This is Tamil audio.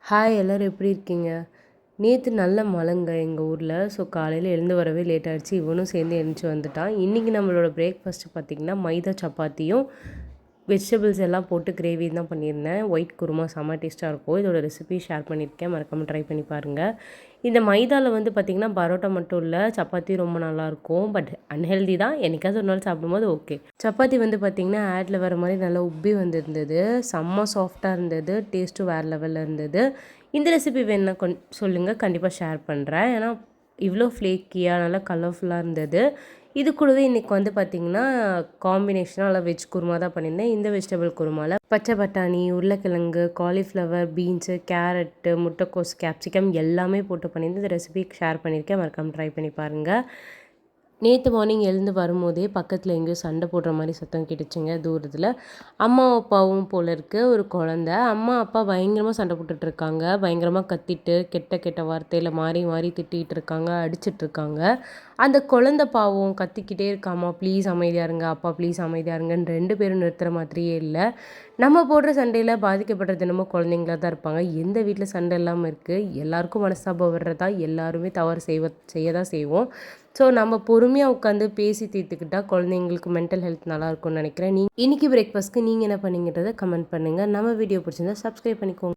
ஹாய் எல்லோரும் எப்படி இருக்கீங்க? நேற்று நல்ல மழைங்க எங்கள் ஊரில். ஸோ காலையில் எழுந்து வரவே லேட் ஆகிடுச்சு. இவனும் சேர்ந்து எழுந்துச்சி வந்துட்டான். இன்றைக்கி நம்மளோட பிரேக்ஃபாஸ்ட்டு பார்த்திங்கன்னா மைதா சப்பாத்தியும் வெஜிடபிள்ஸ் எல்லாம் போட்டு கிரேவி தான் பண்ணியிருந்தேன். ஒயிட் குருமா செம்ம டேஸ்ட்டாக இருக்கும். இதோட ரெசிபி ஷேர் பண்ணியிருக்கேன், மறக்காமல் ட்ரை பண்ணி பாருங்கள். இந்த மைதாவில் வந்து பார்த்திங்கன்னா பரோட்டா மட்டும் இல்லை, சப்பாத்தி ரொம்ப நல்லாயிருக்கும். பட் அன்ஹெல்தி தான். என்னைக்காவது ஒரு நாள் சாப்பிடும்போது ஓகே. சப்பாத்தி வந்து பார்த்திங்கன்னா ஆடில் வர மாதிரி நல்லா உப்பி வந்திருந்தது. செம்ம சாஃப்டாக இருந்தது. டேஸ்ட்டும் வேறு லெவலில் இருந்தது. இந்த ரெசிபி வேணுன்னா சொல்லுங்கள், கண்டிப்பாக ஷேர் பண்ணுறேன். ஏன்னா இவ்வளோ ஃப்ளேக்கியாக நல்லா கலர்ஃபுல்லாக இருந்தது. இது கூடவே இன்றைக்கி வந்து பார்த்திங்கன்னா காம்பினேஷனாக நல்லா வெஜ் குருமா தான் பண்ணியிருந்தேன். இந்த வெஜிடபிள் குருமாவில் பச்சை பட்டாணி, உருளைக்கிழங்கு, காலிஃப்ளவர், பீன்ஸு, கேரட்டு, முட்டைக்கோஸ், கேப்சிகம் எல்லாமே போட்டு பண்ணியிருந்தேன். இந்த ரெசிபி ஷேர் பண்ணியிருக்கேன், மறக்காமல் ட்ரை பண்ணி பாருங்கள். நேற்று மார்னிங் எழுந்து வரும்போதே பக்கத்தில் எங்கேயோ சண்டை போடுற மாதிரி சத்தம் கேட்டுச்சுங்க தூரத்தில். அம்மா அப்பாவும் போல இருக்கு, ஒரு குழந்த. அம்மா அப்பா பயங்கரமாக சண்டை போட்டுட்ருக்காங்க. பயங்கரமாக கத்திட்டு கெட்ட கெட்ட வார்த்தையில் மாறி மாறி திட்டிகிட்டு இருக்காங்க, அடிச்சிட்ருக்காங்க. அந்த குழந்த பாவம் கத்திக்கிட்டே இருக்காம்மா, ப்ளீஸ் அமைதியாக இருங்க அப்பா, ப்ளீஸ் அமைதியாக இருங்கன்னு 2 பேரும் நிறுத்துகிற மாதிரியே இல்லை. நம்ம போடுற சண்டையில் பாதிக்கப்படுறது என்னமோ குழந்தைங்களா தான் இருப்பாங்க. எந்த வீட்டில் சண்டை இல்லாமல் இருக்குது? எல்லாருக்கும் மனஸ்தாபம் வர்றதா, எல்லாருமே தவறு செய்ய தான் செய்வோம். ஸோ நம்ம பொறுமையாக உட்காந்து பேசி தீர்த்துக்கிட்டா குழந்தைங்களுக்கு மென்டல் ஹெல்த் நல்லாயிருக்கும்னு நினைக்கிறேன். இன்றைக்கி பிரேக்ஃபாஸ்ட்க்கு நீங்கள் என்ன பண்ணீங்கன்றதை கமெண்ட் பண்ணுங்கள். நம்ம வீடியோ பிடிச்சிருந்தா சப்ஸ்கிரைப் பண்ணிக்கோங்க.